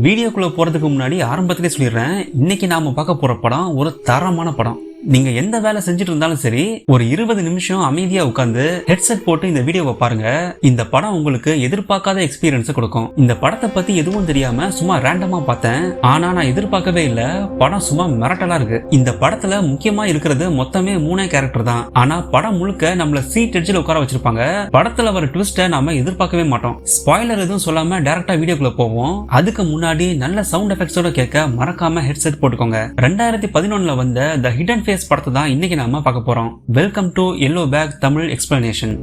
வீடியோக்குள்ள போறதுக்கு முன்னாடி ஆரம்பத்திலே சொல்லிடுறேன், இன்னைக்கு நாம பார்க்க போற படம் ஒரு தரமான படம். நீங்க எந்த வேலை செஞ்சுட்டு இருந்தாலும் சரி, ஒரு 20 நிமிஷம் அமைதியா உட்கார்ந்து ஹெட்செட் போட்டு இந்த வீடியோவை பாருங்க. இந்த படம் உங்களுக்கு எதிர்பார்க்காத எக்ஸ்பீரியன்ஸ் கொடுக்கும். இந்த படத்தை பத்தி எதுவும் தெரியாம சும்மா ரேண்டமா பார்த்தேன், ஆனா நான் எதிர்பார்க்கவே இல்ல. படம் சும்மா மிரட்டலா இருக்கு. இந்த படத்துல முக்கியமா இருக்கிறது மொத்தமே 3 கேரக்டர் தான். ஆனா படம் முழுக்க நம்மள சீட் எட்ஜில் உட்கார வச்சிருப்பாங்க. படத்துல வர ட்விஸ்ட நாம எதிர்பார்க்கவே மாட்டோம். ஸ்பாயிலர் எதுவும் சொல்லாம டைரக்டா வீடியோக்குள்ள போவோம். அதுக்கு முன்னாடி நல்ல சவுண்ட் எஃபெக்ட்ஸோட கேட்க மறக்காம ஹெட்செட் போட்டுக்கோங்க. 2011 வந்த தி ஹிடன் ஃபேஸ் படத்தை தான் இன்னைக்கு நாம பார்க்க போறோம். Welcome to yellow bag Tamil explanation.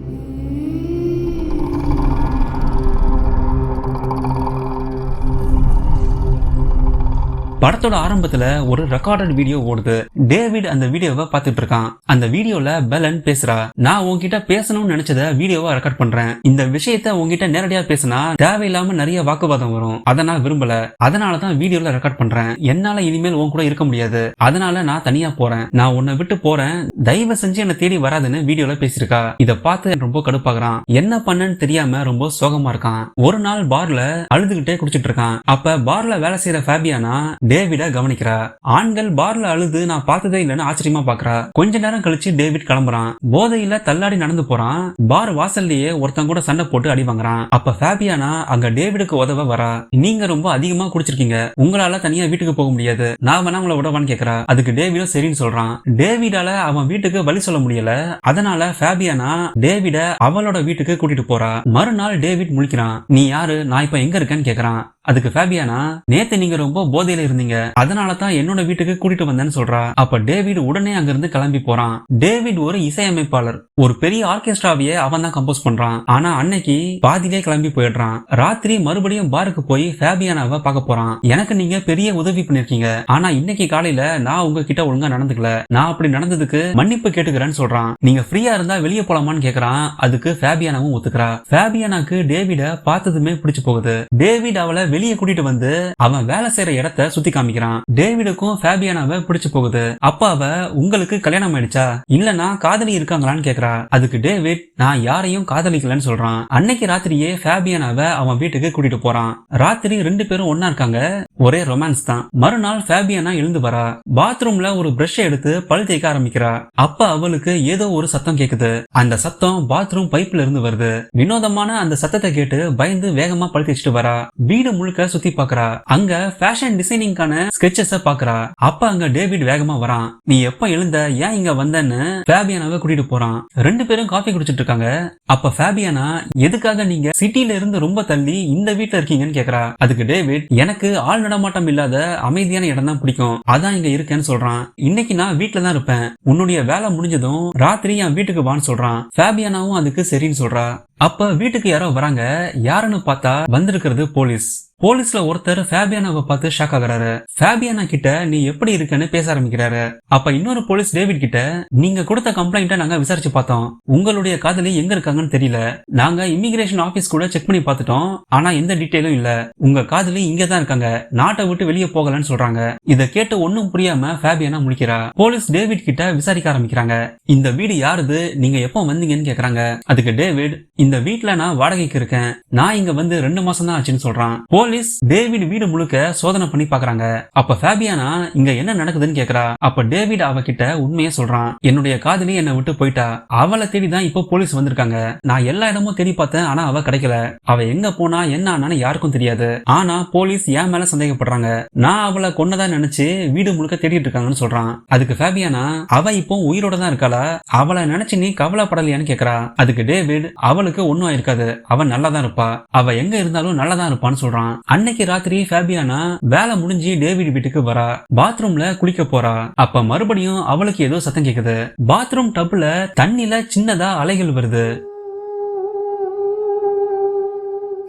படத்தோட ஆரம்பத்துல ஒரு ரெக்கார்டட் வீடியோ ஓடுது. டேவிட் அந்த வீடியோவை பார்த்துட்டு இருக்கான். அந்த வீடியோல பெலன் பேசுறா, நான் உன்கிட்ட பேசணும்னு நினைச்சத வீடியோவை ரெக்கார்ட் பண்றேன். இந்த விஷயத்த உன்கிட்ட நேரடியா பேசினா தேவையில்லாம நிறைய வாக்குவாதம் வரும். அதை நான் விரும்பல. அதனாலதான் வீடியோல ரெக்கார்ட் பண்றேன். என்னால இனிமேல் உன் கூட இருக்க முடியாது. அதனால நான் தனியா போறேன். நான் உன்னை விட்டு போறேன். தயவு செஞ்சு என்ன தேடி வராதுன்னு வீடியோல பேசிருக்கா. இத பார்த்து ரொம்ப கடுப்பாகிறான். என்ன பண்ணன்னு தெரியாம ரொம்ப சோகமா இருக்கான். ஒரு நாள் பார்ல அழுதுகிட்டே குடிச்சிட்டு இருக்கான். அப்ப பார்ல வேலை செய்யற ஃபேபியானா டேவிட கவனிக்கிறா. ஆண்கள் பார்ல அழுது நான் பார்த்ததே இல்லைன்னு ஆச்சரியமா பாக்குறா. கொஞ்ச நேரம் கழிச்சு டேவிட் கிளம்புறான். போதையில தள்ளாடி நடந்து போறான். பார் வாசல்லையே ஒருத்தன் கூட சண்டை போட்டு அடி வாங்குறான். அப்ப ஃபேபியானா அங்க டேவிடுக்கு உதவ வரா. நீங்க ரொம்ப அதிகமா குடிச்சிருக்கீங்க, உங்களால தனியா வீட்டுக்கு போக முடியாது, நான் வேணா உங்களை விடவான்னு கேக்குறா. அதுக்கு டேவிடும் சரின்னு சொல்றான். டேவிடால அவன் வீட்டுக்கு வழி சொல்ல முடியல. அதனால ஃபேபியானா டேவிட அவளோட வீட்டுக்கு கூட்டிட்டு போறா. மறுநாள் டேவிட் முழிக்கிறான். நீ யாரு, நான் இப்ப எங்க இருக்கேன்னு கேக்குறான். அதுக்கு ஃபேபியானா, நேத்து நீங்க ரொம்ப போதையில இருந்தீங்க, அதனால தான் என்னோட வீட்டுக்கு கூட்டிட்டு வந்தேன்னு சொல்றா. அப்ப டேவிட் உடனே அங்கிருந்து கிளம்பி போறான். டேவிட் ஒரு இசையமைப்பாளர். ஒரு பெரிய ஆர்கெஸ்ட்ராவையே அவன் தான் கம்போஸ் பண்றான். ஆனா அன்னைக்கு பாதியிலே கிளம்பி போயிடுறான். ராத்திரி மறுபடியும் பாருக்கு போய் ஃபேபியானாவை பார்க்க போறான். எனக்கு நீங்க பெரிய உதவி பண்ணிருக்கீங்க, ஆனா இன்னைக்கு காலையில நான் உங்ககிட்ட ஒழுங்கா நடந்துக்கல, நான் அப்படி நடந்ததுக்கு மன்னிப்பு கேட்டுக்கிறேன்னு சொல்றான். நீங்க ஃப்ரீயா இருந்தா வெளியே போலாமான்னு கேக்குறான். அதுக்கு ஃபேபியானாவும் ஒத்துக்கிறா. ஃபேபியானாக்கு டேவிட பார்த்ததுமே பிடிச்சு போகுது. டேவிட் அவளை வெளியே கூட்டிட்டு வந்து அவன் வேலை செய்யற இடத்தை சுத்தி காமிக்கிறான். டேவிடுக்கும் ஃபேபியானாவை பிடிச்சு போகுது. அப்ப அவ, உங்களுக்கு கல்யாணம் ஆயிடுச்சா, இல்லனா காதலி இருக்காங்களான்னு கேக்குறா. அதுக்கு டேவிட், நான் யாரையும் காதலிக்கலன்னு சொல்றான். அன்னைக்கு ராத்திரியே ஃபேபியானாவை அவன் வீட்டுக்கு கூட்டிட்டு போறான். ராத்திரி 2 பேரும் ஒன்னா இருக்காங்க. ஒரே ரொமான்ஸ் தான். மறுநாள் ஃபேபியானா எழுந்து வரா. பாத்ரூம்ல ஒரு பிரஷ் எடுத்து பல் தேய்க்க ஆரம்பிக்கிறா. அப்ப அவளுக்கு ஏதோ ஒரு சத்தம் கேக்குது. அந்த சத்தம் பாத்ரூம் பைப்ல இருந்து வருது. வினோதமான அந்த சத்தத்தை கேட்டு பயந்து வேகமா பல் தேய்ச்சிட்டு வரா. வீடு முழுக்க சுத்தி பாக்குறா. அங்க ஃபேஷன் டிசைனிங்கான ஸ்கெட்சஸ் பாக்குறா. அப்ப அங்க டேவிட் வேகமா வரான். நீ எப்ப எழுந்த, ஏன் இங்க வந்தன்னு ஃபேபியானாவை கூட்டிட்டு போறான். 2 பேரும் காஃபி குடிச்சிட்டு இருக்காங்க. அப்ப ஃபேபியானா, எதுக்காக நீங்க சிட்டில இருந்து ரொம்ப தள்ளி இந்த வீட்டுல இருக்கீங்கன்னு கேக்குறா. அதுக்கு டேவிட், எனக்கு ஆள் நடமாட்டம் இல்லாத அமைதியான இடம் தான் பிடிக்கும், அதான் இங்க இருக்கேன்னு சொல்றான். இன்னைக்கு நான் வீட்டுல தான் இருப்பேன், உன்னுடைய வேலை முடிஞ்சதும் ராத்திரி என் வீட்டுக்கு வான்னு சொல்றான். ஃபேபியானாவும் அதுக்கு சரின்னு சொல்றா. அப்ப வீட்டுக்கு யாரோ வராங்க. யாருன்னு பார்த்தா வந்திருக்கிறது போலீஸ். போலீஸ்ல ஒருத்தர் ஃபேபியானாவை பார்த்து ஷாக் ஆகுறாரு. ஃபேபியானா கிட்ட நீ எப்படி இருக்கன்னு பேச ஆரம்பிக்கிறாரு. அப்ப இன்னொரு போலீஸ் டேவிட் கிட்ட, நீங்க கொடுத்த கம்ப்ளைண்ட்டை நாங்க விசாரிச்சு பார்த்தோம், உங்களுடைய காதலி எங்க இருக்காங்கன்னு தெரியல, நாங்க இமிகிரேஷன் ஆபீஸ் கூட செக் பண்ணி பார்த்துட்டோம், ஆனா எந்த டீட்டெயிலும் இல்ல, உங்க காதலி இங்க தான் இருக்காங்க, நாட்டை விட்டு வெளியே போகலன்னு சொல்றாங்க. இத கேட்டு ஒன்னும் புரியாம ஃபேபியானா முழிக்கிறா. போலீஸ் டேவிட் கிட்ட விசாரிக்க ஆரம்பிக்கிறாங்க. இந்த வீடு யாருது, நீங்க எப்போ வந்தீங்கன்னு கேக்குறாங்க. அதுக்கு டேவிட், இந்த வீட்டுல நான் வாடகைக்கு இருக்கேன், நான் இங்க வந்து 2 மாசம் தான் ஆச்சுன்னு சொல்றான். போலீஸ் டேவிட் வீடு முழுக்க சோதனை பண்ணி பாக்குறாங்க. அப்ப ஃபேபியானா இங்க என்ன நடக்குதுன்னு கேக்குறா. அப்ப டேவிட் அவகிட்ட உண்மையை சொல்றான். என்னுடைய காதலி என்னை விட்டு போயிட்டா, அவளை தேடி தான் இப்போ போலீஸ் வந்திருக்காங்க, நான் எல்லா இடமும் தேடி பார்த்தேன், ஆனா அவ கிடைக்கல, அவ எங்க போனா என்ன ஆனான்னு யாருக்கும் தெரியாது, ஆனா போலீஸ் என் மேல சந்தேகப்படுறாங்க, நான் அவளை கொன்னதா நினைச்சு வீடு முழுக்க தேடிட்டு இருக்காங்கன்னு சொல்றான். அதுக்கு ஃபேபியானா, அவ இப்போ உயிரோட தான் இருக்காளா, அவளை நினைச்சு நீ கவலைப்படலையான்னு கேக்குறா. அதுக்கு டேவிட், அவளுக்கு ஒன்னும் ஆயிருக்காது, அவன் நல்லா தான் இருப்பா, அவ எங்க இருந்தாலும் நல்லா தான் இருப்பான்னு சொல்றான். அன்னைக்கு ராத்திரி ஃபேபியானா வேலை முடிஞ்சு டேவிட் வீட்டுக்கு வரா. பாத்ரூம்ல குளிக்க போறா. அப்ப மறுபடியும் அவளுக்கு ஏதோ சத்தம் கேக்குது. பாத்ரூம் டப்ல தண்ணில சின்னதா அலைகள் வருது.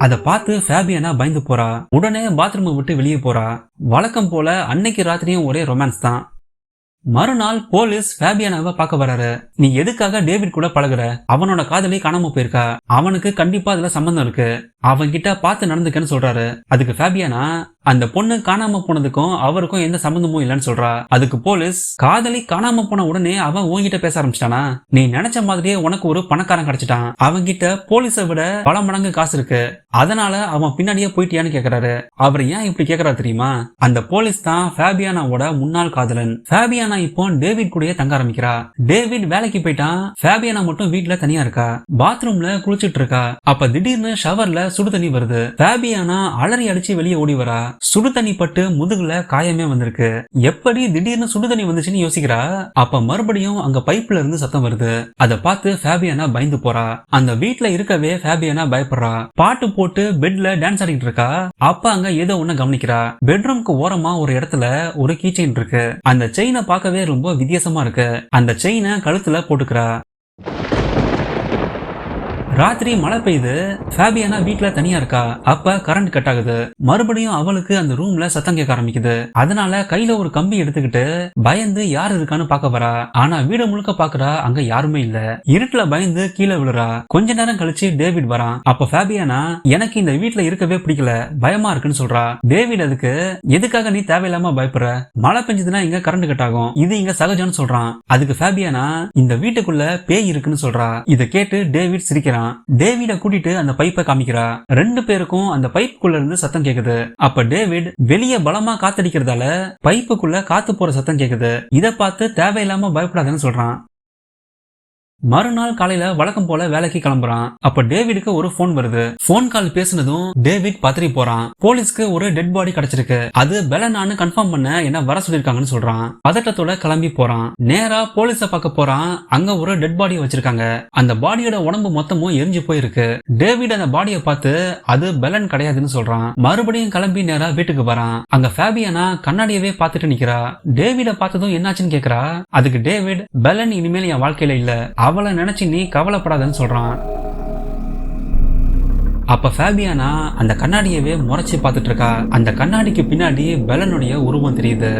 அத பார்த்து ஃபேபியானா பயந்து போறா. உடனே பாத்ரூமை விட்டு வெளியே போறா. வழக்கம் போல அன்னைக்கு ராத்திரியும் ஒரே ரொமான்ஸ் தான். மறுநாள் போலீஸ் ஃபேபியானாவை பார்க்க வராரு. நீ எதுக்காக டேவிட் கூட பழகுற, அவனோட காதலி காணாம போயிருக்கா, அவனுக்கு கண்டிப்பா அதுல சம்பந்தம் இருக்கு, அவன் கிட்ட பார்த்து நடந்துக்கன்னு சொல்றாரு. அதுக்கு ஃபேபியானா, அந்த பொண்ணு காணாம போனதுக்கும் அவருக்கும் எந்த சம்பந்தமும் இல்லைன்னு சொல்றா. அதுக்கு போலீஸ், காதலி காணாம போன உடனே அவன் உன்கிட்ட பேச ஆரம்பிச்சிட்டானா, நீ நினைச்ச மாதிரியே உனக்கு ஒரு பணக்காரன் கிடைச்சிட்டான், அவன்கிட்ட போலீஸை விட பல மடங்கு காசு இருக்கு, அதனால அவன் பின்னாடியே போயிட்டியான்னு கேக்குறாரு. அவர் ஏன் இப்படி கேக்குறாரு தெரியுமா? அந்த போலீஸ் தான் ஃபேபியானாவோட முன்னாள் காதலன். ஃபேபியானா இப்போ டேவிட் கூடயே தங்க ஆரம்பிக்கிறா. டேவிட் வேலைக்கு போயிட்டான், ஃபேபியானா மட்டும் வீட்டுல தனியா இருக்கா. பாத்ரூம்ல குளிச்சிட்டு இருக்கா. அப்ப திடீர்னு ஷவர்ல சுடு தண்ணி வருது. ஃபேபியானா அலறி அடிச்சு வெளியே ஓடி வரா. சுடு தண்ணி பட்டு முதுகுல காயமே வந்திருக்கு. எப்படி திடீர்னு சுடு தண்ணி வந்துச்சுன்னு யோசிக்கிறா. அப்ப மறுபடியும் அங்க பைப்ல இருந்து சத்தம் வருது. அதை பார்த்து ஃபேபியானா பயந்து போறா. அந்த வீட்டுல இருக்கவே ஃபேபியானா பயப்படுறா. பாட்டு போட்டு பெட்ல டான்ஸ் ஆடிட்டு இருக்கா. அப்ப அங்க ஏதோ ஒண்ணு கவனிக்கிறா. பெட்ரூம்க்கு ஓரமா ஒரு இடத்துல ஒரு கீ செயின் இருக்கு. அந்த செயினை பார்க்கவே ரொம்ப வித்தியாசமா இருக்கு. அந்த செயினை கழுத்துல போட்டுக்கிறா. ராத்திரி மழை பெய்யுது. ஃபேபியானா வீட்டுல தனியா இருக்கா. அப்ப கரண்ட் கட் ஆகுது. மறுபடியும் அவளுக்கு அந்த ரூம்ல சத்தம் கேட்க ஆரம்பிக்குது. அதனால கையில ஒரு கம்பி எடுத்துக்கிட்டு பயந்து யாரு இருக்கான்னு பாக்க வரா. ஆனா வீடு முழுக்க பாக்குறா, அங்க யாருமே இல்ல. இருட்டுல பயந்து கீழே விழுறா. கொஞ்ச நேரம் கழிச்சு டேவிட் வரான். அப்ப ஃபேபியானா, எனக்கு இந்த வீட்டுல இருக்கவே பிடிக்கல, பயமா இருக்குன்னு சொல்றா. டேவிட் அதுக்கு, எதுக்காக நீ தேவையில்லாம பயப்படுற, மழை பெஞ்சதுன்னா இங்க கரண்ட் கட் ஆகும், இது இங்க சகஜம்னு சொல்றான். அதுக்கு ஃபேபியானா, இந்த வீட்டுக்குள்ள பேய் இருக்குன்னு சொல்றா. இதை கேட்டு டேவிட் சிரிக்கிறான். டேவிட கூட்டிட்டு அந்த பைப்பை காமிக்கிறா. ரெண்டு பேருக்கும் அந்த பைப்புக்குள்ள இருந்து சத்தம் கேக்குது. அப்ப டேவிட் வெளியே பலமா காத்தடிக்கிறதால பைப்புக்குள்ள காத்து போற சத்தம் கேக்குது. இத பார்த்து தேவையில்லாம பயப்படாதன்னு சொல்றான். மறுநாள் காலையில வழக்கம் போல வேலைக்கு கிளம்புறான். அப்ப டேவிடுக்கு ஒரு போன் வருது. போன் கால் பேசினதும் டேவிட் பதறி போறான். போலீஸ்க்கு ஒரு டெட் பாடி கிடைச்சிருக்கு, அது பெலனான்னு கன்ஃபார்ம் பண்ண என்ன வர சொல்லிருக்காங்கன்னு சொல்றான். பதட்டத்தோட கிளம்பி போறான். நேரா போலீஸ பார்க்க போறான். அங்க ஒரு டெட் பாடியை வச்சிருக்காங்க. அந்த பாடியோட உடம்பு மொத்தமும் எரிஞ்சு போயிருக்கு. டேவிட் அந்த பாடியை பார்த்து அது பெலன் கிடையாதுன்னு சொல்றான். மறுபடியும் கிளம்பி நேரா வீட்டுக்கு வரான். அங்க ஃபேபியானா கண்ணாடியவே பார்த்துட்டு நிக்கிறா. டேவிட பார்த்ததும் என்னாச்சுன்னு கேக்குறா. அதுக்கு டேவிட், பெலன் இனிமேல் என் வாழ்க்கையில இல்ல, அவளை நினைச்சு நீ கவலைப்படாதன்னு சொல்றான். அப்ப ஃபேபியானா அந்த கண்ணாடியவே முறைச்சு பார்த்துட்டு இருக்கா. அந்த கண்ணாடிக்கு பின்னாடி பெலனுடைய உருவம் தெரியுது.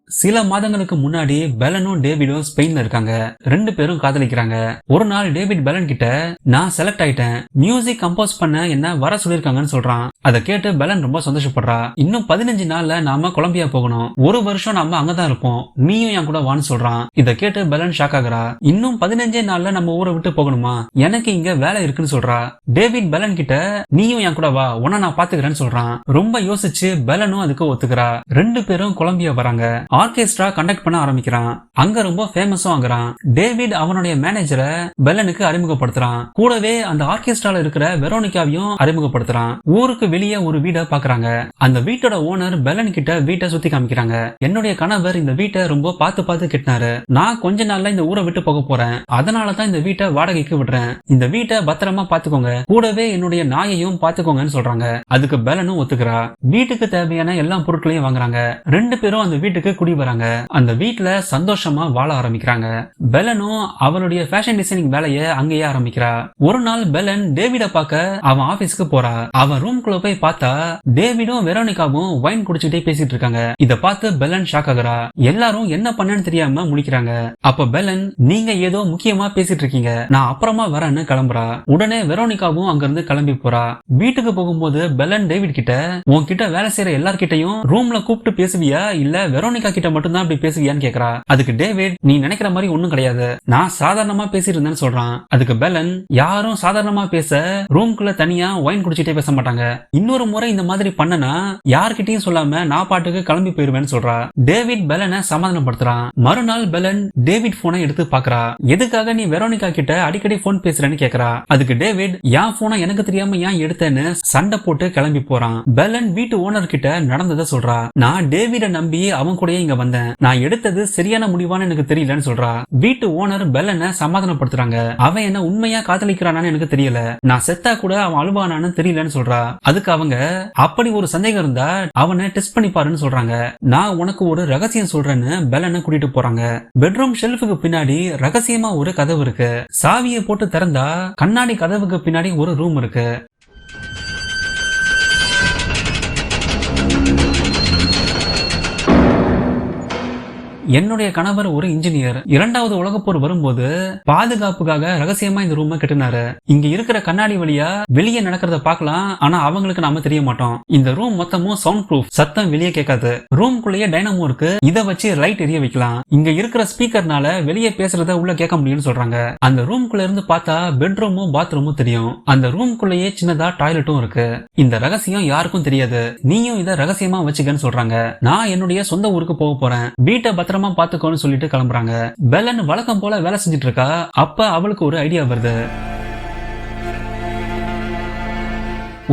சில மாதங்களுக்கு முன்னாடி பெலனும் டேவிடும் ஸ்பெயின்ல இருக்காங்க. ரெண்டு பேரும் காதலிக்கிறாங்க. ஒரு நாள் டேவிட் பெலன் கிட்ட, நான் செலக்ட் ஆயிட்டேன், மியூசிக் கம்போஸ் பண்ண என்ன வர சொல்லிருக்காங்கன்னு சொல்றான். அதை கேட்டு பெலன் ரொம்ப சந்தோஷப்படுறா. இன்னும் 15 நாள்ல நாம கொலம்பியா போகணும், ஒரு வருஷம் நாம அங்கதான் இருப்போம், நீயும் என் கூட வான்னு சொல்றான். இதை கேட்டு பெலன் ஷாக் ஆகுறா. இன்னும் 15 நாள்ல நம்ம ஊரை விட்டு போகணுமா, எனக்கு இங்க வேலை இருக்குன்னு சொல்றா. டேவிட் பெலன் கிட்ட, நீயும் என் கூட வா, உன்ன நான் பாத்துக்கிறேன்னு சொல்றான். ரொம்ப யோசிச்சு பெலனும் அதுக்கு ஒத்துக்கிறா. ரெண்டு பேரும் கொலம்பியா வராங்க. ஆர்கெஸ்ட்ரா கண்டக்ட் பண்ண ஆரம்பிக்கிறான். அங்க ரொம்ப ஃபேமஸும் ஆகுறான். டேவிட் அவனுடைய மேனேஜரை பெலனுக்கு அறிமுகப்படுத்துறான். கூடவே அந்த ஆர்கெஸ்ட்ரால இருக்கிற வெரோனிகாவையும் அறிமுகப்படுத்துறான். ஊருக்கு வெளியே ஒரு வீடை பாக்குறாங்க. அந்த வீட்டோட ஓனர் பெலன் கிட்ட வீட்டை சுத்தி காமிக்கிறாங்க. என்னுடைய கணவர் இந்த வீட்டை ரொம்ப பார்த்து பார்த்து கட்டினாரு, நான் கொஞ்ச நாள்ல இந்த ஊரை விட்டு போக போறேன், அதனாலதான் இந்த வீட்டை வாடகைக்கு விடுறேன், இந்த வீட்டை பத்திரமா பாத்துக்கோங்க, கூடவே என்னுடைய நாயையும் பாத்துக்கோங்கன்னு சொல்றாங்க. அதுக்கு பெலனும் ஒத்துக்கிறா. வீட்டுக்கு தேவையான எல்லா பொருட்களையும் வாங்குறாங்க. ரெண்டு பேரும் அந்த வீட்டுக்கு குடி வராங்க. அந்த வீட்டுல சந்தோஷமா வாழ ஆரம்பிக்கிறாங்க. பெலனும் அவளுடைய ஃபேஷன் டிசைனிங் வேலையை அங்கேயே ஆரம்பிக்கிறா. ஒரு நாள் பெலன் டேவிட பார்க்க அவன் ஆபீஸ்க்கு போறா. அவன் ரூம்குள்ள போய் பார்த்தா டேவிடும் வெரோனிகாவும் வைன் குடிச்சுட்டே பேசிட்டு இருக்காங்க. இத பார்த்து பெலன் ஷாக் ஆகுறா. எல்லாரும் என்ன பண்ணன்னு தெரியாம முழிக்கிறாங்க. அப்ப பெலன், நீங்க ஏதோ முக்கியமா பேசிட்டு இருக்கீங்க, நான் அப்புறமா வரேன்னு கிளம்புறா. உடனே வெரோனிகாவும் அங்க இருந்து கிளம்பி போறா. வீட்டுக்கு போகும்போது பெலன் டேவிட் கிட்ட, உன்கிட்ட வேலை செய்யற எல்லார்கிட்டையும் ரூம்ல கூப்பிட்டு பேசுவியா, இல்ல வெரோனிகா கிட்ட மட்டும்தான் அப்படி பேசுவியான்னு கேக்குறா. அதுக்கு டேவிட், நீ நினைக்கிற மாதிரி ஒண்ணும் கிடையாது, நான் சாதாரணமா பேசிட்டு இருந்தேன்னு சொல்றான். அதுக்கு பெலன், யாரும் சாதாரணமா பேச ரூம்குள்ள தனியா ஒயின் குடிச்சிட்டே பேச மாட்டாங்க, இன்னொரு முறை இந்த மாதிரி பண்ணனா யார்கிட்டயும் சொல்லாம நான் பாட்டுக்கு கிளம்பி போயிருவேன்னு சொல்றா. டேவிட் பெலனை சமாதானப்படுத்துறான். மறுநாள் பெலன் டேவிட் போனை எடுத்து பாக்குறா. எதுக்காக நீ வெரோனிகா கிட்ட அடிக்கடி போன் பேசுறேன்னு கேக்குறா. அதுக்கு டேவிட், என் போனை எனக்கு தெரியாம ஏன் எடுத்தேன்னு சண்டை போட்டு கிளம்பி போறான். பெலன் வீட்டு ஓனர் கிட்ட நடந்ததை சொல்றா. நான் டேவிட நம்பி அவன் கூட இங்க வந்தேன், நான் எடுத்தது சரியான முடிவான்னு எனக்கு தெரியலன்னு சொல்றா. வீட்டு ஓனர் பெலனை சமாதானப்படுத்துறாங்க. அவன் என்ன உண்மையா காதலிக்கிறானான்னு எனக்கு தெரியல, நான் செத்தா கூட அவன் அழுவானான்னு தெரியலன்னு சொல்றா. அதுக்கு அவங்க, அப்படி ஒரு சந்தேகம் இருந்தா அவனை டெஸ்ட் பண்ணி பாருன்னு சொல்றாங்க. நான் உனக்கு ஒரு ரகசியம் சொல்றேன்னு பெலனை கூட்டிட்டு போறாங்க. பெட்ரூம் ஷெல்ஃபுக்கு பின்னாடி ரகசியமா ஒரு கதவு இருக்கு. சாவியை போட்டு திறந்தா கண்ணாடி கதவுக்கு பின்னாடி ஒரு ரூம் இருக்கு. என்னுடைய கணவர் ஒரு இன்ஜினியர். இரண்டாவது உலகப்போர் வரும்போது பாதுகாப்புக்காக ரகசியமா இந்த ரூமை கட்டினாரு. இங்க இருக்கிற கண்ணாடி வழியா வெளியே நடக்கிறத பார்க்கலாம், ஆனா அவங்களுக்கு நாம தெரிய மாட்டோம். இந்த ரூம் மொத்தமும் சவுண்ட் ப்ரூஃப், சத்தம் வெளியே கேட்காது. ரூம்குள்ளேயே டைனமோ இருக்கு, இதை வச்சு லைட் எரிய வைக்கலாம். இங்க இருக்கிற ஸ்பீக்கர்னால வெளியே பேசுறத உள்ள கேட்க முடியும்னு சொல்றாங்க. அந்த ரூம்குள்ள இருந்து பார்த்தா பெட்ரூமும் பாத்ரூமும் தெரியும். அந்த ரூம்குள்ளேயே சின்னதா டாய்லெட்டும் இருக்கு. இந்த ரகசியம் யாருக்கும் தெரியாது, நீயும் இதை ரகசியமா வச்சுக்கன்னு சொல்றாங்க. நான் என்னுடைய சொந்த ஊருக்கு போக போறேன், வீட்டை பத்திரமா பாத்துக்கோன்னு சொல்லிட்டு கிளம்புறாங்க. பெலன் வழக்கம் போல வேலை செஞ்சுட்டு இருக்கா. அப்ப அவளுக்கு ஒரு ஐடியா வருது.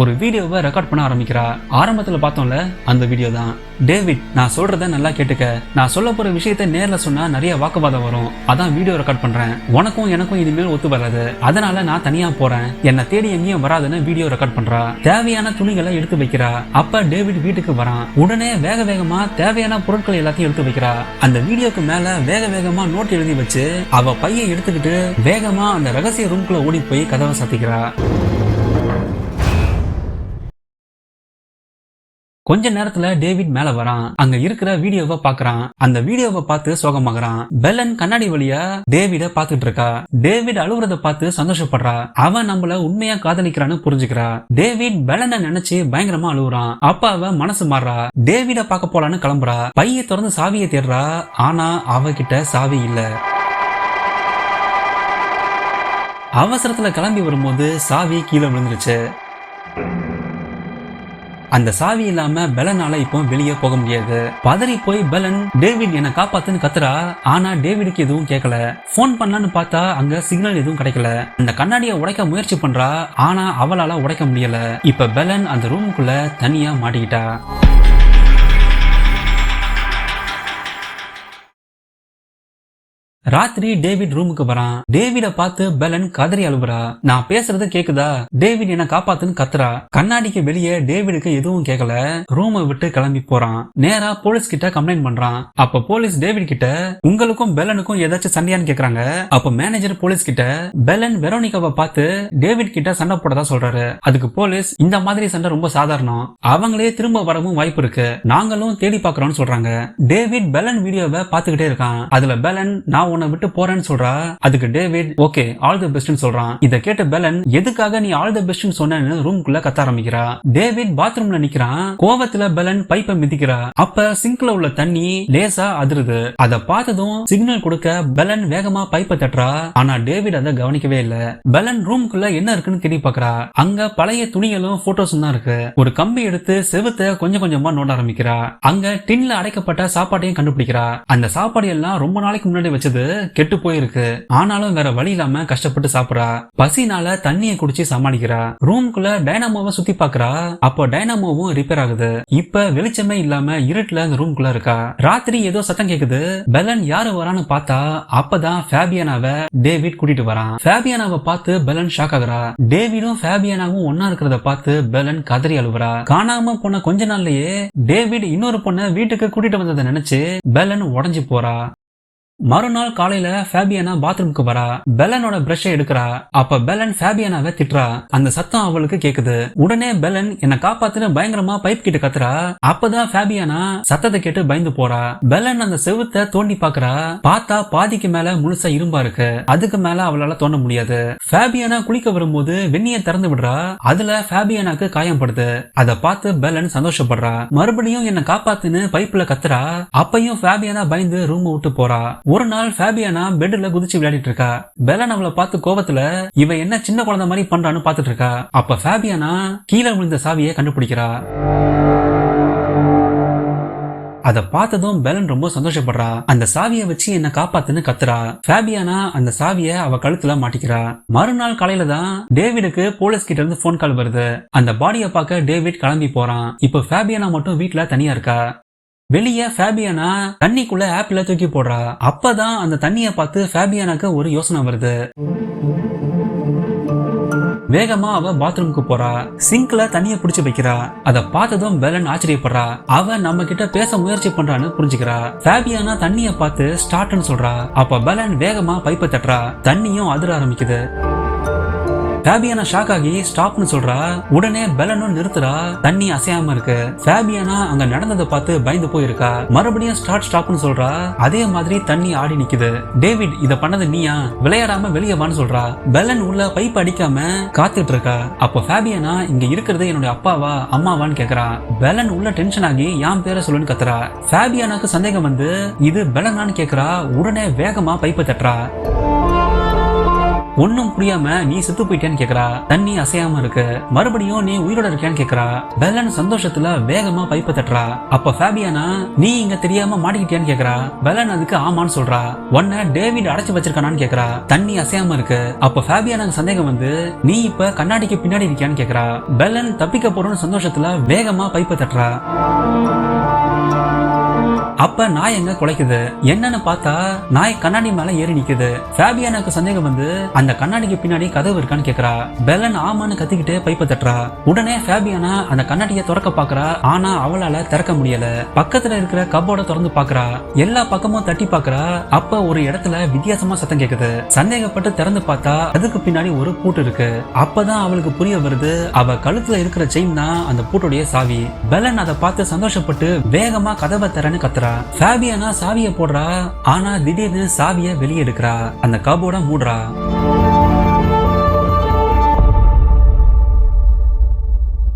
ஒரு வீடியோவை ரெக்கார்ட் பண்ண ஆரம்பிக்கிறா. ஆரம்பத்துல பார்த்தோம்ல அந்த வீடியோ தான். டேவிட், நான் சொல்றத நல்லா கேட்டுக்க. நான் சொல்ல போற விஷயத்த நேர்ல சொன்னா நிறைய வாக்குவாதம் வரும், அதான் வீடியோ ரெக்கார்ட் பண்றேன். உனக்கும் எனக்கும் இனிமேல் ஒத்து வராது, அதனால நான் தனியா போறேன், என்னை தேடி எங்கேயும் வராதுன்னு வீடியோ ரெக்கார்ட் பண்றா. தேவையான துணிகளை எடுத்து வைக்கிறா. அப்ப டேவிட் வீட்டுக்கு வரான். உடனே வேக வேகமா தேவையான பொருட்கள் எல்லாத்தையும் எடுத்து வைக்கிறா. அந்த வீடியோக்கு மேல வேக வேகமா நோட் எழுதி வச்சு அவ பையை எடுத்துக்கிட்டு வேகமா அந்த ரகசிய ரூம்குள்ள ஓடி போய் கதவை சாத்திக்கிறா. கொஞ்ச நேரத்துல டேவிட் மேல வரான். அங்க இருக்கிற வீடியோவை பாக்குறான். அந்த வீடியோவை பார்த்து சோகமாகறான். பெலன் கண்ணாடி வழியா டேவிட பாத்துட்டு இருக்கா. டேவிட் அழுவுறத பார்த்து சந்தோஷப்படுறா. அவன் நம்மள உண்மையா காதலிக்கிறான்னு புரிஞ்சுக்கிறா. டேவிட் பெலனை நினைச்சு பயங்கரமா அழுவுறான். அப்ப அவ மனசு மாறா. டேவிட பார்க்க போலான்னு கிளம்புறா. பையை திறந்து சாவியை தேடுறா. ஆனா அவகிட்ட சாவி இல்ல. அவசரத்துல கிளம்பி வரும்போது சாவி கீழே விழுந்துருச்சு. அந்த சாவி இல்லாம பெலனால இப்போ வெளியே போக முடியாது. பதறி போய் பெலன் டேவிட் என்ன காப்பாத்துன்னு கத்துறா. ஆனா டேவிடுக்கு எதுவும் கேட்கல. போன் பண்ணலான்னு பார்த்தா அங்க சிக்னல் எதுவும் கிடைக்கல. அந்த கண்ணாடியை உடைக்க முயற்சி பண்றா. ஆனா அவளால உடைக்க முடியல. இப்ப பெலன் அந்த ரூமுக்குள்ள தனியா மாட்டிக்கிட்டா. ராத்திரி டேவிட் ரூமுக்கு வரான். டேவிட பார்த்து பெலன் கதறி அழுவுறா. நான் பேசுறது கேக்குதா? டேவிட் என்ன காப்பாத்துன்னு கத்துறா. கண்ணாடிக்கு வெளியே டேவிடுக்கு எதுவும் கேட்கல. ரூமை விட்டு கிளம்பி போறான். நேரா போலீஸ் கிட்ட கம்ப்ளைண்ட் பண்றான். அப்ப போலீஸ் டேவிட் கிட்ட உங்களுக்கும் பெலனுக்கும் ஏதாச்சும் சண்டையான்னு கேக்குறாங்க. அப்ப மேனேஜர் போலீஸ் கிட்ட பெலன் வெரோனிகாவை பார்த்து டேவிட் கிட்ட சண்டை போடதா சொல்றாரு. அதுக்கு போலீஸ் இந்த மாதிரி சண்டை ரொம்ப சாதாரணம், அவங்களே திரும்ப வரவும் வாய்ப்பு இருக்கு, நாங்களும் தேடி பாக்குறோம்னு சொல்றாங்க. டேவிட் பெலன் வீடியோவை பாத்துக்கிட்டே இருக்கான். அதுல பெலன் நான் உன்னை விட்டு போறேன்னு சொல்றா. அதுக்கு டேவிட் ஓகே ஆல் தி பெஸ்ட்னு சொல்றான். இத கேட்ட பெலன் எதுக்காக நீ ஆல் தி பெஸ்ட்னு சொன்னேன்னு ரூம்குள்ள கத்த ஆரம்பிக்கிறா. டேவிட் பாத்ரூம்ல நிக்கிறான். கோவத்துல பெலன் பைப்பை மிதிக்கிறா. அப்ப சிங்க்ல உள்ள தண்ணி லேசா அதிருது. அத பார்த்ததும் சிக்னல் கொடுக்க பெலன் வேகமா பைப்பை தட்டுறா. ஆனா டேவிட் அதை கவனிக்கவே இல்ல. பெலன் ரூம்குள்ள என்ன இருக்குன்னு தேடி பாக்குறா. அங்க பழைய துணிகளும் போட்டோஸும் தான் இருக்கு. ஒரு கம்பி எடுத்து செவுத்த கொஞ்சம் கொஞ்சமா நோண்ட ஆரம்பிக்கிறா. அங்க டின்ல அடைக்கப்பட்ட சாப்பாட்டையும் கண்டுபிடிக்கிறா. அந்த சாப்பாடு எல்லாம் ரொம்ப நாளைக்கு முன்னாடி வச்சது, கெட்டு போயிருக்கு. ஆனாலும் வேற வழி இல்லாம கஷ்டப்பட்டு சாப்பிடறா. பசினால தண்ணியை குடிச்சு சமாளிக்கிறா. ரூம்குள்ள டைனாமோவை சுத்தி பாக்குறா. அப்போ டைனாமோவும் ரிப்பேர் ஆகுது. இப்ப வெளிச்சமே இல்லாம இருட்டுல அந்த ரூம்குள்ள இருக்கா. ராத்திரி ஏதோ சத்தம் கேக்குது. பெலன் யாரு வரான்னு பார்த்தா அப்பதான் ஃபேபியானாவை டேவிட் கூட்டிட்டு வரான். ஃபேபியானாவை பார்த்து பெலன் ஷாக் ஆகுறா. டேவிடும் ஃபேபியானாவும் ஒன்னா இருக்கிறத பார்த்து பெலன் கதறி அழுவுறா. காணாம போன கொஞ்ச நாள்லயே டேவிட் இன்னொரு பொண்ணை வீட்டுக்கு கூட்டிட்டு வந்ததை நினைச்சு பெலன் உடஞ்சு போறா. மறுநாள் காலையில ஃபேபியானா பாத்ரூமுக்கு வரா. பெலனோட பிரஷை எடுக்கிறா. அப்ப பெலன் ஃபேபியானாவை திட்டுறா. அந்த சத்தம் அவளுக்கு கேக்குது. உடனே பெலன் என்ன காப்பாத்துன்னு பயங்கரமா பைப் கிட்ட கத்துறா. அப்பதான் ஃபேபியானா சத்தத்தை கேட்டு பயந்து போறா. பெலன் அந்த செவுத்தை தோண்டி பாக்குறா. பார்த்தா பாதிக்கு மேல முழுசா இரும்பா இருக்கு. அதுக்கு மேல அவளால தோண்ட முடியாது. ஃபேபியானா குளிக்க வரும்போது வெந்நிய திறந்து விடுறா. அதுல ஃபேபியானாக்கு காயப்படுது. அதை பார்த்து பெலன் சந்தோஷப்படுறா. மறுபடியும் என்ன காப்பாத்துன்னு பைப்ல கத்துறா. அப்பையும் ஃபேபியானா பயந்து ரூம் விட்டு போறா. ஒரு நாள் ஃபேபியானா பெட்ல குதிச்சு விளையாடிட்டு இருக்கா. பெலன் அவளை பார்த்து கோவத்துல இவ என்ன சின்ன குழந்தை மாதிரி பண்றான்னு பாத்துட்டு இருக்கா. அப்ப ஃபேபியானா கீழே விழுந்த சாவியை கண்டுபிடிக்கிறா. அதை பார்த்ததும் பெலன் ரொம்ப சந்தோஷப்படுறா. அந்த சாவியை வச்சு என்ன காப்பாத்துன்னு கத்துறா. ஃபேபியானா அந்த சாவியை அவ கழுத்துல மாட்டிக்கிறா. மறுநாள் காலையில தான் டேவிடுக்கு போலீஸ் கிட்ட இருந்து போன் கால் வருது. அந்த பாடியை பார்க்க டேவிட் கிளம்பி போறான். இப்போ ஃபேபியானா மட்டும் வீட்டுல தனியா இருக்கா. வெளியே ஃபேபியானா தண்ணிக்குள்ள ஆப்பிள தூக்கி போடுறா. அப்பதான் அந்த தண்ணியை பார்த்து ஃபேபியானாக்கு ஒரு யோசனை வருது. வேகமா அவ பாத்ரூமுக்கு போறா. சிங்க்ல தண்ணிய புடிச்சு வைக்கிறா. அத பார்த்ததும் பெலன் ஆச்சரியப்படுறா. அவ நம்ம கிட்ட பேச முயற்சி பண்றான்னு புரிஞ்சுக்கிறா. ஃபேபியானா தண்ணிய பார்த்து ஸ்டார்ட்னு சொல்றா. அப்ப பெலன் வேகமா பைப்பை தட்டுறா. தண்ணியும் அதிர ஆரம்பிக்குது. ஃபேபியானா ஷாக் ஆகி ஸ்டாப்னு சொல்றா. உடனே பெலனும் நிறுத்துறா. தண்ணி அசையாம இருக்கு. ஃபேபியானா அங்க நடந்ததை பார்த்து பயந்து போயிருக்கா. மறுபடியும் ஸ்டாப்னு சொல்றா. அதே மாதிரி தண்ணி ஆடி நிக்குது. டேவிட் இத பண்ணது நீயா? விளையாடாம வெளியே வான்னு சொல்றா. பெலன் உள்ள பைப் அடிக்காம காத்துட்டு இருக்கா. அப்போ ஃபேபியானா இங்க இருக்கிறது என்னுடைய அப்பாவா அம்மாவான்னு கேக்குறா. பெலன் உள்ள டென்ஷன் ஆகி யான் பேரை சொல்லுன்னு கத்துறா. ஃபேபியானாக்கு சந்தேகம் வந்து இது பெலனான்னு கேக்குறா. உடனே வேகமா பைப்பை தட்டுறா. ஒன்னும் புரியாம நீ செத்து போயிட்டேன்னு கேக்குறா. தண்ணி அசையாம இருக்கு. மறுபடியும் நீ உயிரோட இருக்கியான்னு கேக்குறா. பெலன் சந்தோஷத்துல வேகமா பைப்பை தட்டுறா. அப்ப ஃபேபியானா நீ இங்க தெரியாம மாட்டிக்கிட்டியான்னு கேக்குறா. பெலன் அதுக்கு ஆமான்னு சொல்றா. உன்னை டேவிட் அடைச்சு வச்சிருக்கானான்னு கேக்குறா. தண்ணி அசையாம இருக்கு. அப்ப ஃபேபியானாக்கு சந்தேகம் வந்து நீ இப்ப கண்ணாடிக்கு பின்னாடி இருக்கியான்னு கேக்குறா. பெலன் தப்பிக்க போறோம்னு சந்தோஷத்துல வேகமா பைப்பை தட்டுறா. அப்ப நாய் எங்க குலைக்குது. என்னன்னு பார்த்தா நாய் கண்ணாடி மேல ஏறி நிக்குது. ஃபேபியானாக்கு சந்தேகம் வந்து அந்த கண்ணாடிக்கு பின்னாடி கதவு இருக்கான்னு கேக்குறா. பெலன் ஆமான்னு கத்திக்கிட்டு பைப்பை தட்டுறா. உடனே ஃபேபியானா அந்த கண்ணாடியை திறக்க பாக்குறா. ஆனா அவளால திறக்க முடியல. பக்கத்துல இருக்கிற கப்போர்ட திறந்து பாக்குறா. எல்லா பக்கமும் தட்டி பாக்குறா. அப்ப ஒரு இடத்துல வித்தியாசமா சத்தம் கேக்குது. சந்தேகப்பட்டு திறந்து பார்த்தா அதுக்கு பின்னாடி ஒரு பூட்டு இருக்கு. அப்பதான் அவளுக்கு புரிய வருது அவ கழுத்துல இருக்கிற செயின் தான் அந்த பூட்டுடைய சாவி. பெலன் அதை பார்த்து சந்தோஷப்பட்டு வேகமா கதவை திறன்னு கத்துறா. ஃபேபியானா சாவியை போடுறா. ஆனா திடீர்னு சாவியை வெளியே எடுக்கிறா. அந்த கபோர்ட மூடுறா.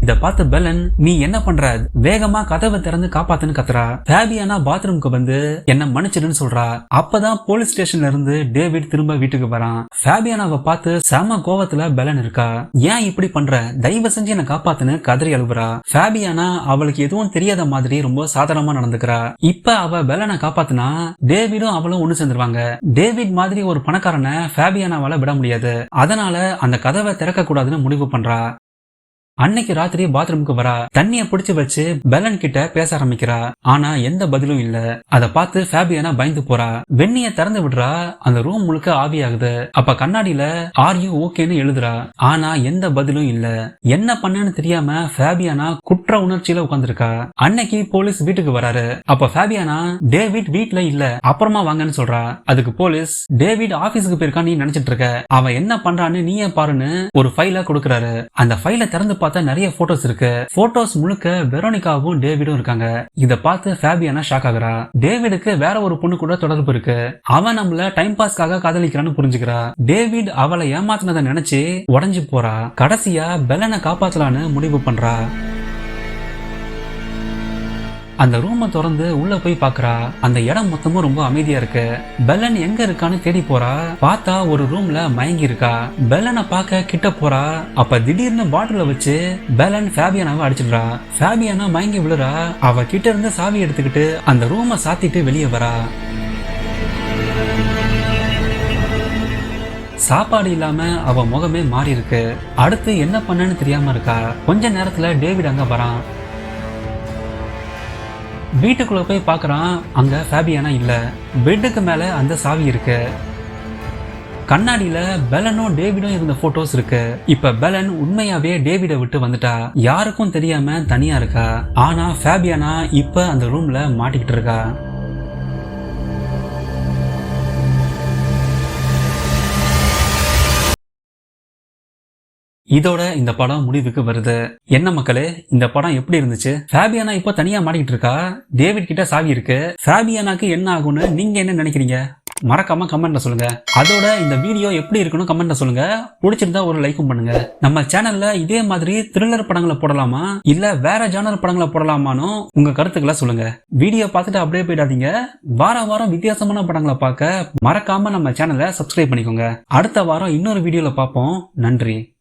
இத பார்த்து பெலன் நீ என்ன பண்ற? வேகமா கதவை திறந்து காப்பாத்துன்னு கத்துறா. ஃபேபியானா பாத்ரூமுக்கு வந்து என்ன மன்னிச்சிடுன்னு சொல்றா. அப்பதான் போலீஸ் ஸ்டேஷன்ல இருந்து டேவிட் திரும்ப வீட்டுக்கு வரான். ஃபேபியானாவை பார்த்து செம கோவத்துல பெலன் இருக்கா. ஏன் இப்படி பண்ற? தயவு செஞ்சு என்ன காப்பாத்துன்னு கதறி அழுவுறா. ஃபேபியானா அவளுக்கு எதுவும் தெரியாத மாதிரி ரொம்ப சாதாரணமா நடந்துக்கிறா. இப்ப அவ பெலனை காப்பாத்துனா டேவிடும் அவளும் ஒண்ணு சேர்ந்துருவாங்க. டேவிட் மாதிரி ஒரு பணக்காரனை ஃபேபியானாவால விட முடியாது. அதனால அந்த கதவை திறக்க கூடாதுன்னு முடிவு பண்றா. அன்னைக்கு ராத்திரி பாத்ரூமுக்கு வரா. தண்ணிய பிடிச்சு வச்சு பெலன் கிட்ட பேச ஆரம்பிக்கிறா. ஆனா எந்த பதிலும் இல்ல. அத பார்த்து ஃபேபியானா பயந்து போறா. வெண்ணிய திறந்து விடுறா. அந்த ரூம் முழுக்க ஆவியாகுது. அப்ப கண்ணாடியில ஆர் யூ ஓகேன்னு எழுதுறா. ஆனா எந்த பதிலும் இல்ல. என்ன பண்ணன்னு தெரியாம ஃபேபியானா குற்ற உணர்ச்சியில உட்கார்ந்திருக்கா. அன்னைக்கு போலீஸ் வீட்டுக்கு வராரு. அப்ப ஃபேபியானா டேவிட் வீட்ல இல்ல, அப்புறமா வாங்கன்னு சொல்றா. அதுக்கு போலீஸ் டேவிட் ஆபீஸுக்கு போயிருக்கா நீ நினைச்சிட்டு இருக்க, அவன் என்ன பண்றான்னு நீயே பாருன்னு ஒரு ஃபைல கொடுக்கறாரு. அந்த ஃபைல திறந்து பார்த்தா நிறைய போட்டோஸ் இருக்கு. போட்டோஸ் முழுக்க வெரோனிகாவும் டேவிடும் இருக்காங்க. இத பார்த்து ஃபேபியானா ஷாக் ஆகுறா. டேவிடுக்கு வேற ஒரு பொண்ணு கூட தொடர்பு இருக்கு. அவன் நம்மள டைம் பாஸ்க்காக காதலிக்கிறான்னு புரிஞ்சுக்கிறா. டேவிட் அவளை ஏமாத்தினதை நினைச்சு உடஞ்சு போறா. கடைசியா பெலனை காப்பாத்தலான்னு முடிவு பண்றா. அந்த ரூமை திறந்து உள்ள போய் பாக்குறா. அந்த இடம் மொத்தமும் ரொம்ப அமைதியா இருக்கு. பெலன் எங்க இருக்கான்னு தேடி போறா. பார்த்தா ஒரு ரூம்ல மயங்கி இருக்கா. பெலனை பார்க்க கிட்ட போறா. அப்ப திடீர்னு பாட்டில வச்சு பெலன் ஃபேபியானாவை அடிச்சிடுறா. ஃபேபியானா மயங்கி விழுறா. அவ கிட்ட இருந்து சாவி எடுத்துக்கிட்டு அந்த ரூமை சாத்திட்டு வெளியே வரா. சாப்பாடு இல்லாம அவ முகமே மாறி இருக்கு. அடுத்து என்ன பண்ணன்னு தெரியாம இருக்கா. கொஞ்ச நேரத்துல டேவிட் அங்க வரான். வீட்டுக்குள்ள போய் பாக்குறான். அங்க ஃபேபியானா இல்ல. பெட்டுக்கு மேல அந்த சாவி இருக்கு. கண்ணாடியில பெலனும் டேவிடும் இருந்த போட்டோஸ் இருக்கு. இப்ப பெலன் உண்மையாவே டேவிட விட்டு வந்துட்டா. யாருக்கும் தெரியாம தனியா இருக்கா. ஆனா ஃபேபியானா இப்ப அந்த ரூம்ல மாட்டிக்கிட்டு இருக்கா. இதோட இந்த படம் முடிவுக்கு வருது. என்ன மக்களே, இந்த படம் எப்படி இருந்துச்சு? ஃபேபியானா இப்போ தனியா மாட்டிக்கிட்டு இருக்கா. டேவிட் கிட்ட சாவி இருக்கு. ஃபேபியானாக்கு என்ன ஆகும்னு நீங்க என்ன நினைக்கிறீங்க? மறக்காம கமெண்ட்ல சொல்லுங்க. அதோட இந்த வீடியோ எப்படி இருக்குன்னு கமெண்ட்ல சொல்லுங்க. பிடிச்சிருந்தா ஒரு லைக்கும் பண்ணுங்க. நம்ம சேனல்ல இதே மாதிரி த்ரில்லர் படங்களை போடலாமா இல்ல வேற ஜானர் படங்களை போடலாமான்னு உங்க கருத்துக்களை சொல்லுங்க. வீடியோ பார்த்துட்டு அப்படியே போயிடாதீங்க. வாரம் வித்தியாசமான படங்களை பார்க்க மறக்காம நம்ம சேனலை சப்ஸ்கிரைப் பண்ணிக்கோங்க. அடுத்த வாரம் இன்னொரு வீடியோல பார்ப்போம். நன்றி.